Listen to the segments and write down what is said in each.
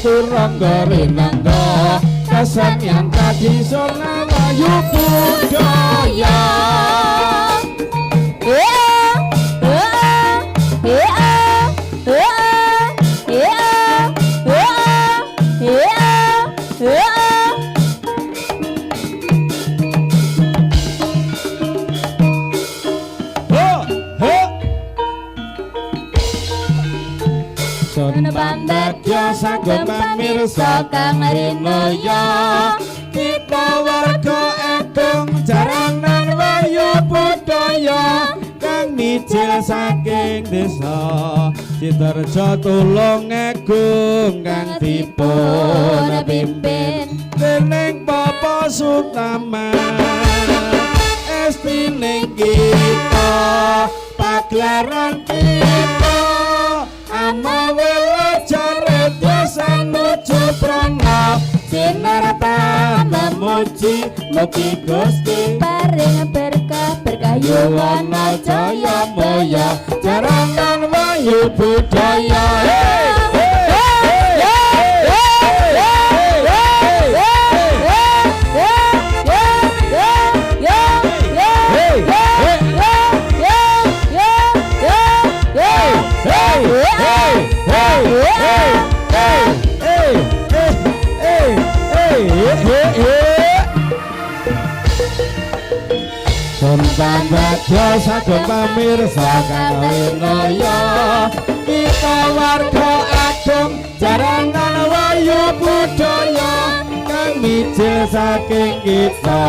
turangga rinangga kesenian tradisional Melayu budaya. Bandadya sagem pamirsa kang rinaya kita warga edong jaranan wayu budaya kang mijil saking desa Sidoarjo Tulungagung kang dipun pimpin dening Bapak Sutama estine kita pagelaran kita amawela jaret desa nuju pranab sinar memuji mugi Gusti paring berkah yuwana jaya moya jaranan wayu budaya. Bandadya sagem pamirsa kang rinaya kita warga ageng jaranan wayu budaya kang mijil saking kita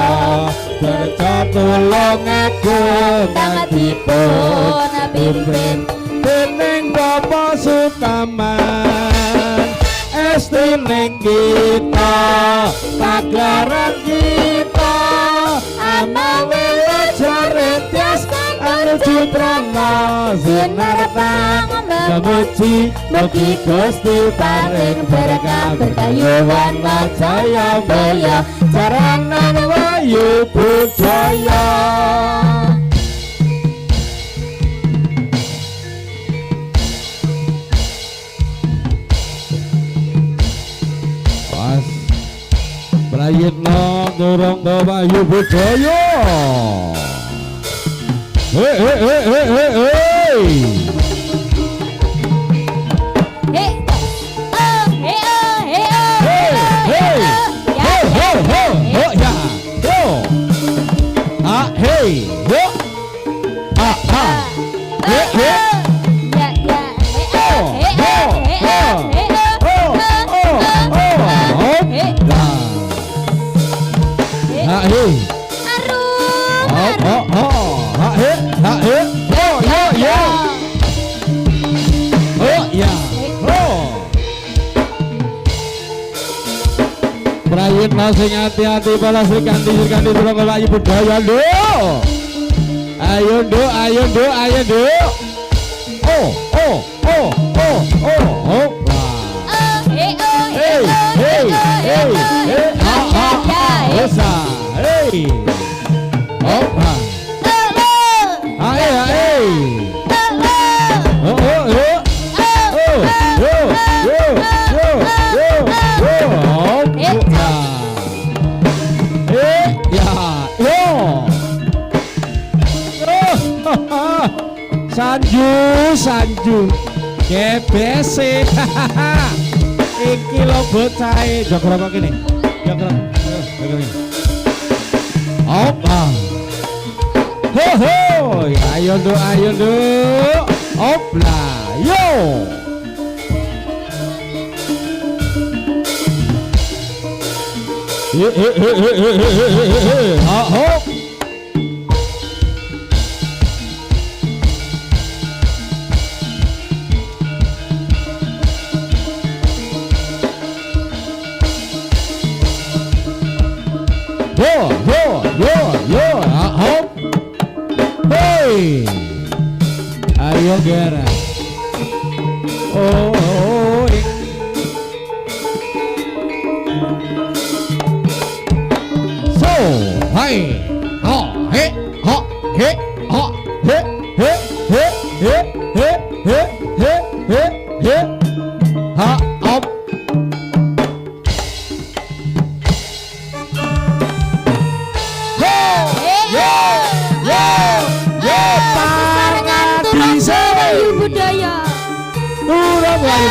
Sidoarjo Tulungagung kang dipun pimpin dening Bapak Sutaman estine kita pagelaran kita amawela jaret tias anuju prana sinar memuji mugi Gusti paring berkah yuwana jaya moya jaranan wayu budaya. Prayitna turangga wayu budaya. Hey hey hey hey hey hey. Hey oh hey oh hey oh hey hey hey hey hey ya yo ah hey yo ah ah hey hey ya ya hey oh hey oh hey oh hey ha he arum ha he oh yo yo oh ya oh prayitna sing ati-ati balas kanthi turangga wayu budaya lho ayo nduk ayo nduk oh oh oh oh oh oh hey hey hey hey Osa, hey, opa, hey, oh, oh, Sanju, GBC, iki lo bocahe, jogro kok kene, jogro kene. Opa, ho ho, ayo nduk, opla, yo. Hop. Yo, hop. Hey. Ayo Gera. Oh. So, hai. Ha, he, ha, he, ha, he, he. Ha, up. Ayo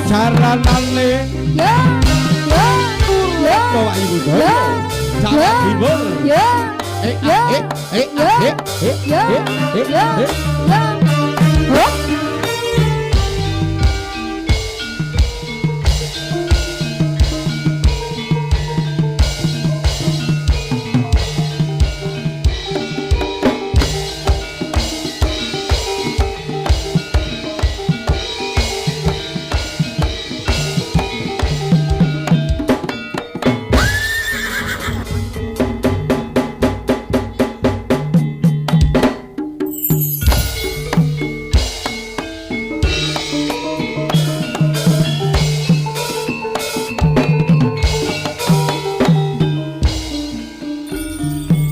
Caranane yo bawa ibu dong. Cara hibur.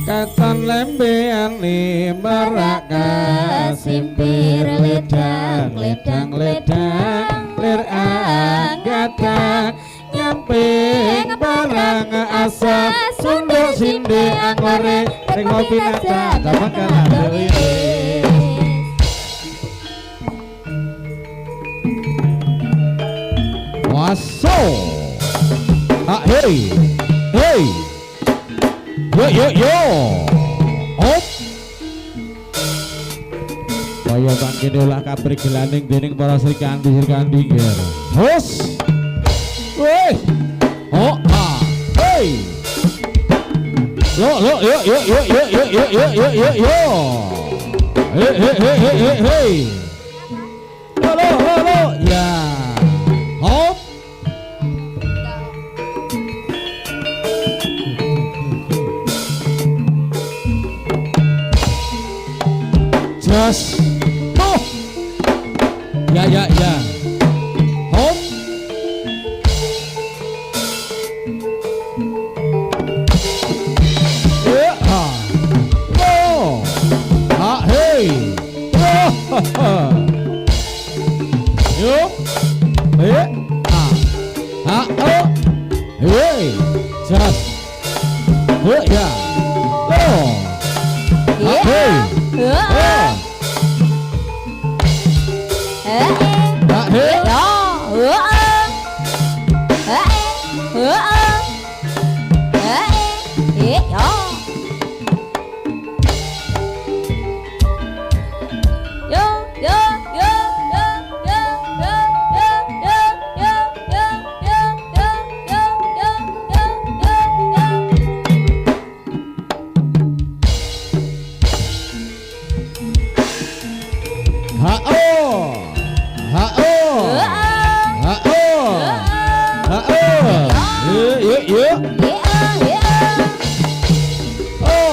Katon lembean li meraka simpir ledang ledang ledang lir anggatang nyamping barang asa sunduk sinde anggore ring ngopi nata damang kalah dewi waso hey hey yo hop kaya bangkene olah kabrik gelaning dening para Sri Kandi ger hus weh oh ah hey yo hey halo ya hop just oh ya hop oh hey yo oh hey just ya oh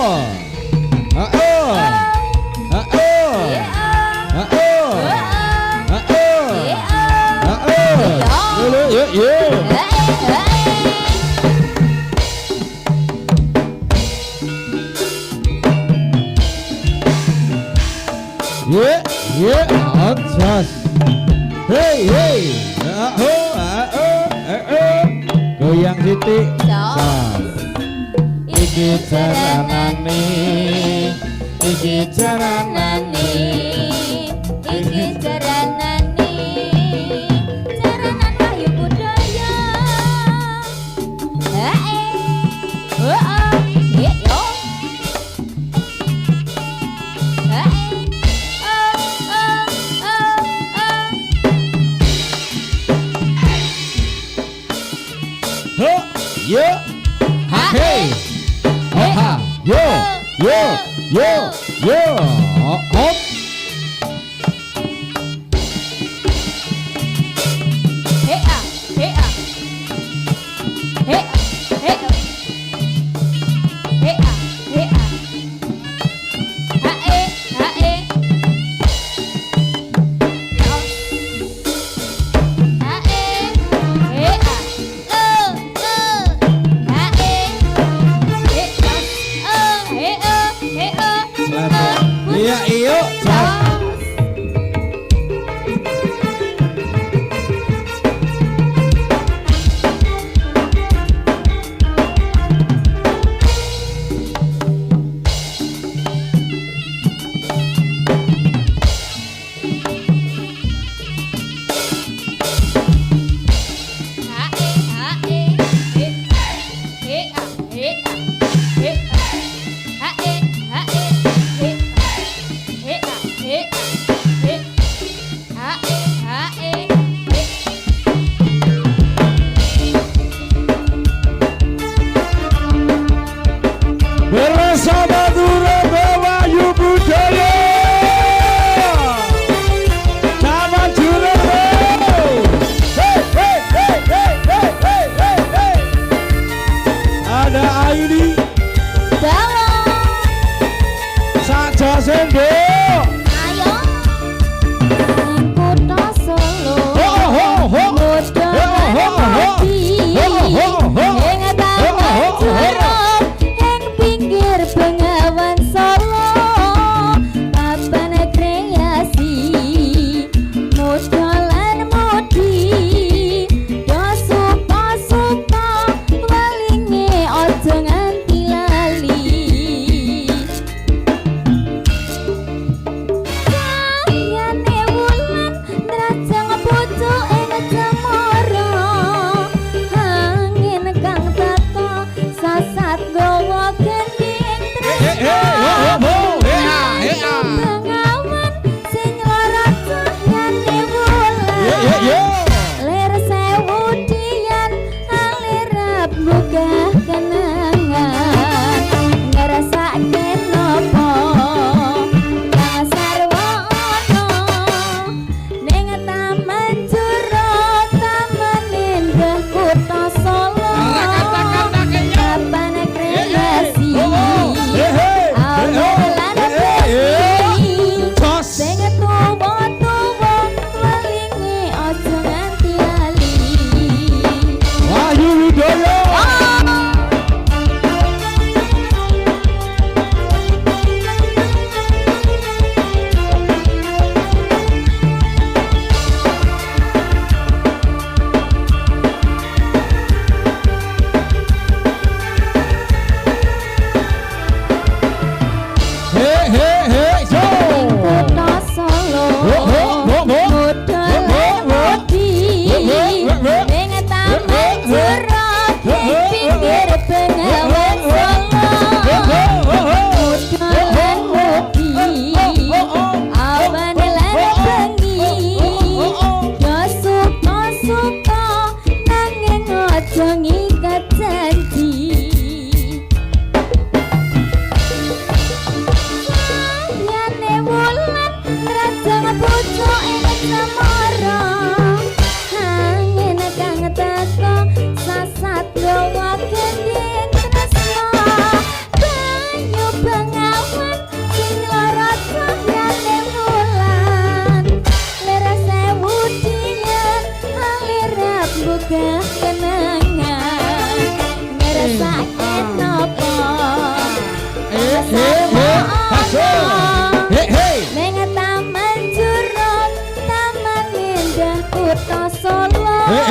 hey just hey goyang titik iki jaranane iki jaranane iki jaranane jaranan Wahyu Budaya yo ha hey oh ha yo hop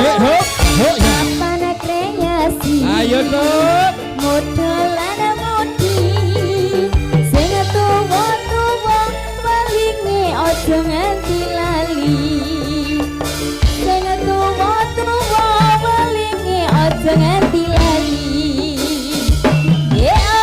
hop hop ya. Apane kreasi Ayo Tut. modelan mudi sing tuwa-tuwa welinge aja nganti lali sing tuwa-tuwa welinge aja nganti lali yeah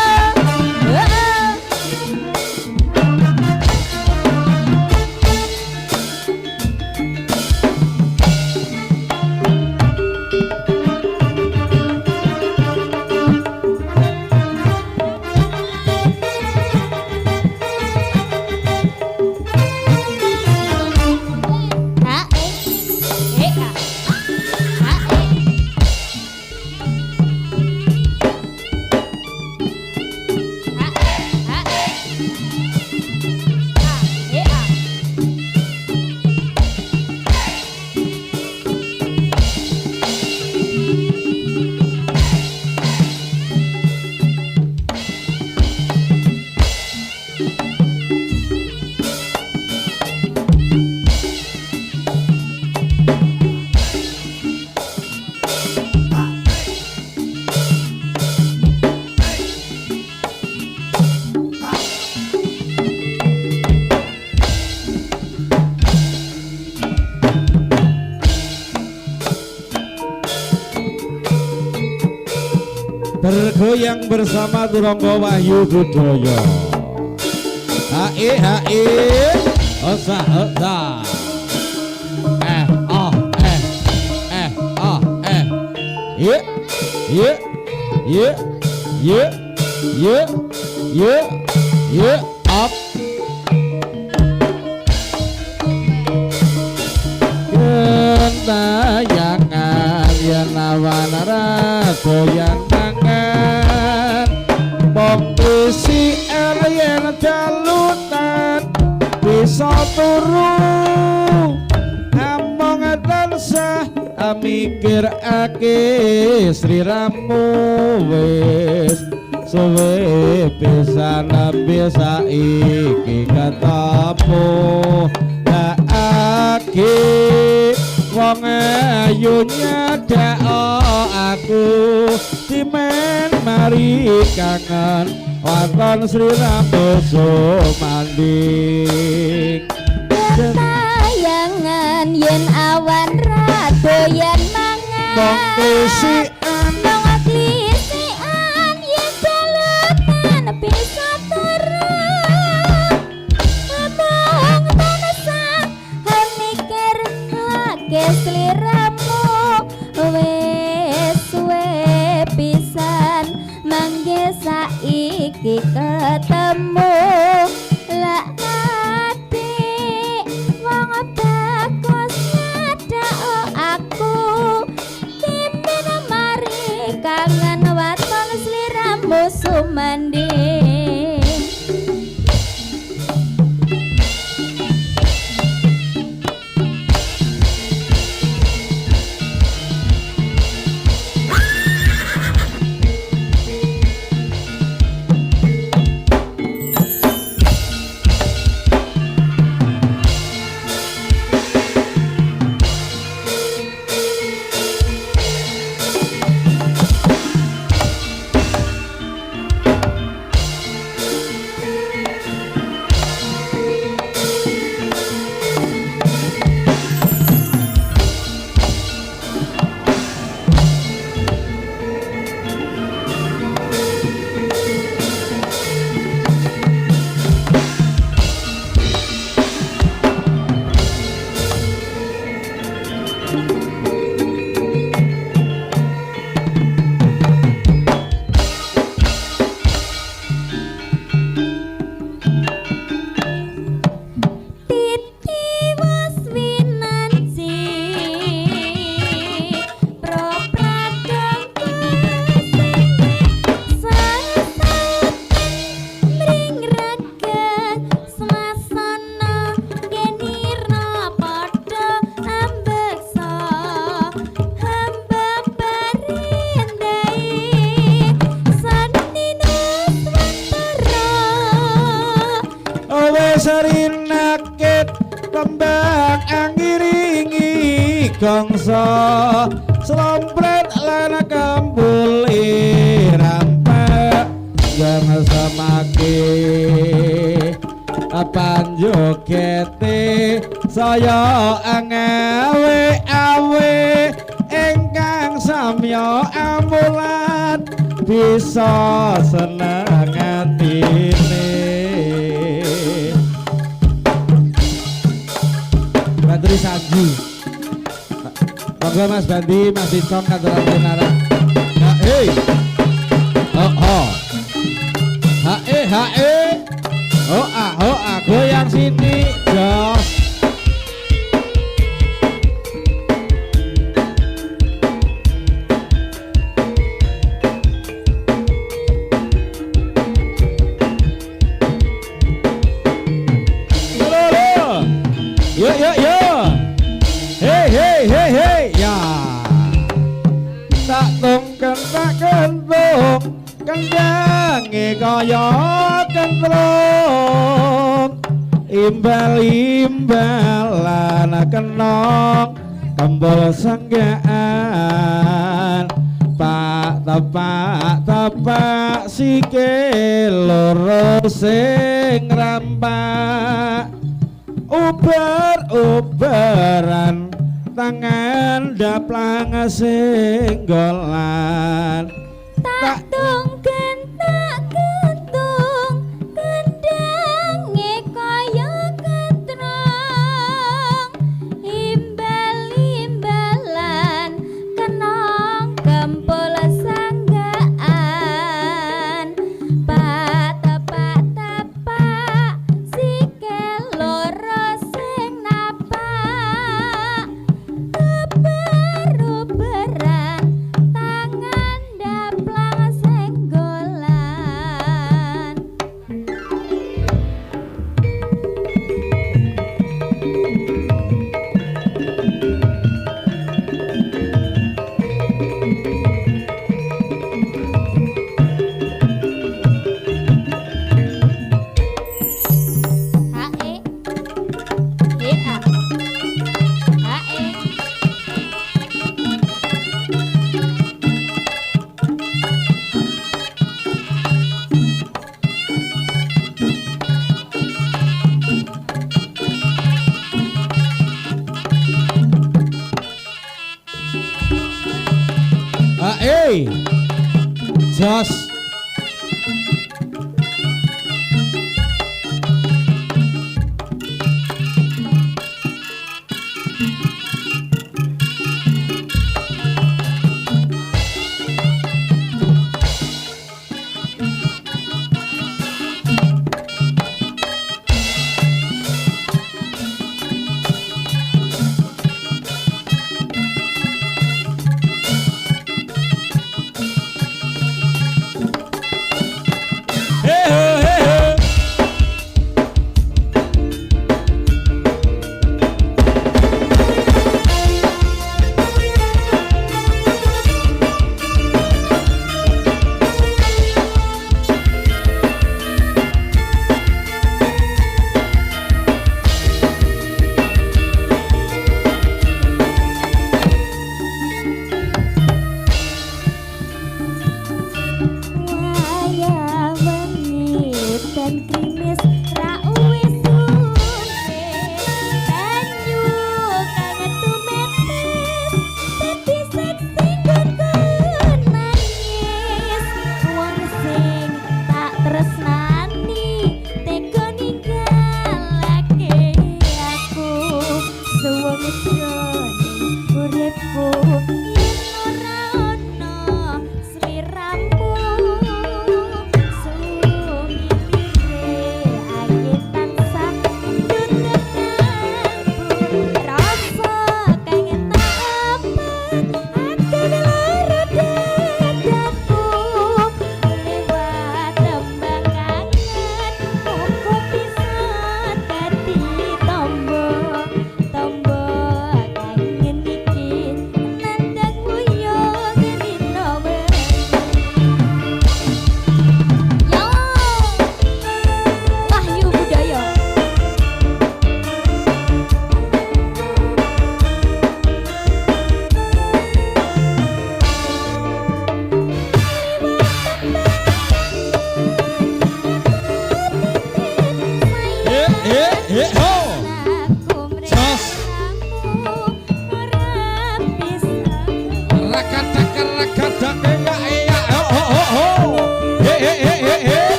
Bergoyang bersama Turangga Wahyu Budaya. Hae osa osa. Ye up. Gentayangan yen awan radoyan tangan bong isi yen jalutan bisa turu among tansah mikirake sliramu wis suwe pisan bisa iki ketemu lagi wong ayu nyadao aku dimen mari kangen waton sliramu sumanding tayangan yen awan radoyan mangan bongkisian bongkisian yen jalutan bisa turun ngomong tansah mikir hake sliramu wis suwe pisan mangke saiki ketemu lah kangen waton sliramu sumanding sarinakit tembang angiringi gongso slompret lan kembuli rampek jangan samake panjogete saya angawe awe ingkang samya amulan bisa seneng atine Badri Sanji monggo Mas Bandi Mas Dicom kantoran Benara hei oh oh hae oh ah goyang sini jos yo hey ya tak tungken tak kentung kendange kaya kentrung imbal-imbalan kenong kembal senggaan pak tepak sikil loro sing rampak ubar-ubaran tangan daplang singgolan tak tungken tak kentung kendange kaya kentrong imbal-imbalan kenong kempul sanggaan pak tepak sikil loro sing napak uber-uberan tangan daplang senggolan hae hea hae jos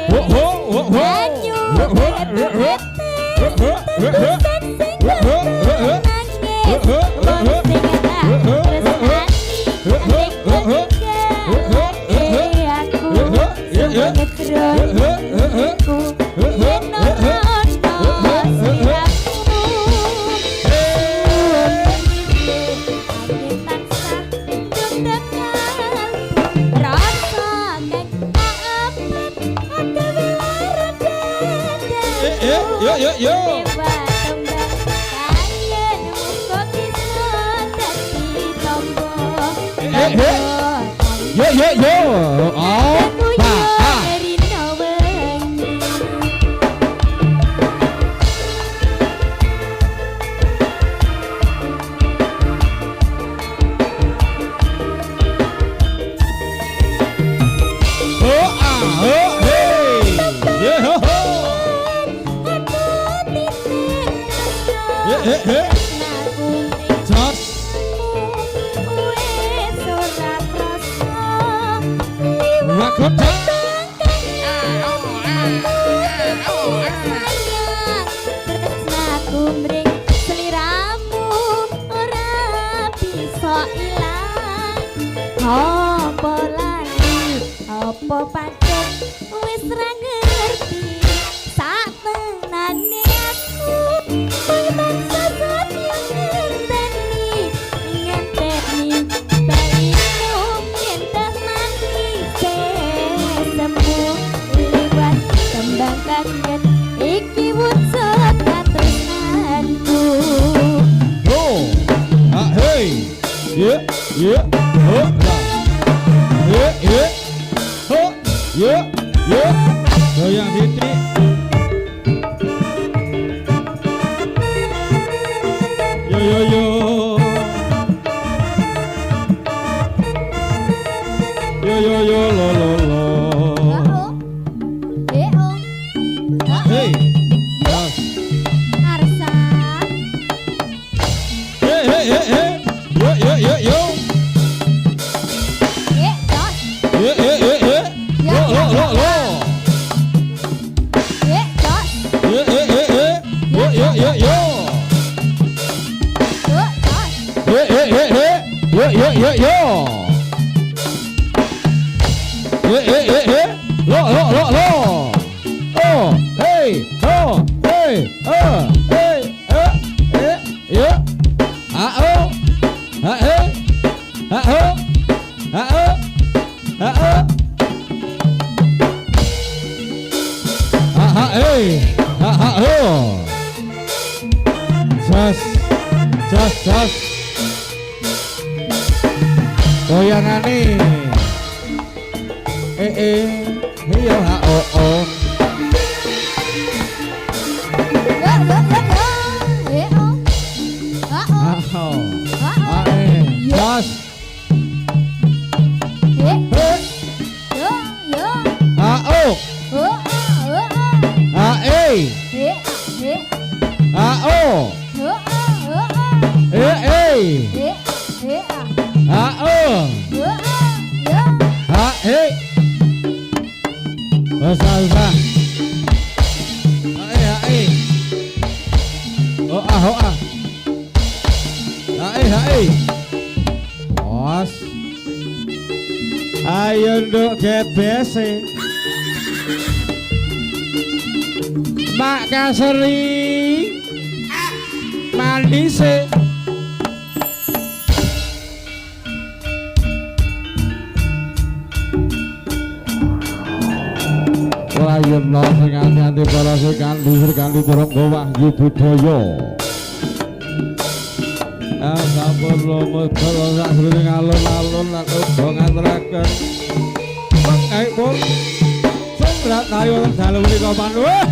Banyu bebek sen sing nangis wong sing Yo. Apa pancen wis ra ngerti sak tenane aku bangsa satya ngenteni baikmu nyentah mati semu liwat tembang kangen iki wujud katresnanku Hey yeah goyang titik yo lo hey Arsa yo Jas goyangane iya Usah. Os. Ayo nduk GBC. Mak Kaseri. Mandi sih. Layurna sing ati-ati para sekali durung Wahyu Budaya. Sampun lumebara sak srene alun-alun lan uga ngaturaken pengkaipun sumrat ayo dalu menika manut.